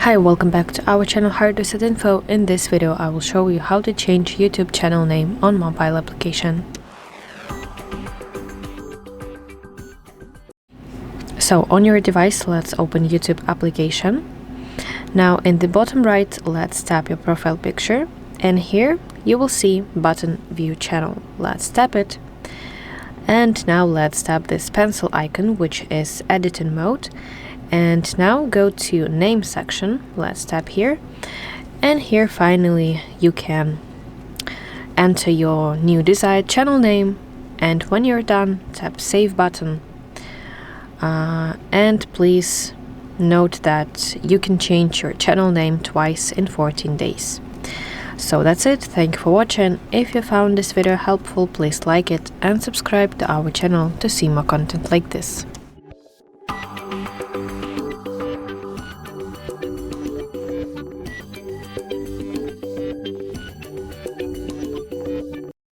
Hi, welcome back to our channel HardReset.Info. In this video I will show you how to change YouTube channel name on mobile application. So on your device, let's open YouTube application. Now in the bottom right, let's tap your profile picture, and here you will see button View Channel. Let's tap it, and now let's tap this pencil icon, which is editing mode. And now go to name section. Let's tap here, and here finally you can enter your new desired channel name, and when you're done, tap save button. And please note that you can change your channel name twice in 14 days. So that's it. Thank you for watching. If you found this video helpful, please like it and subscribe to our channel to see more content like this.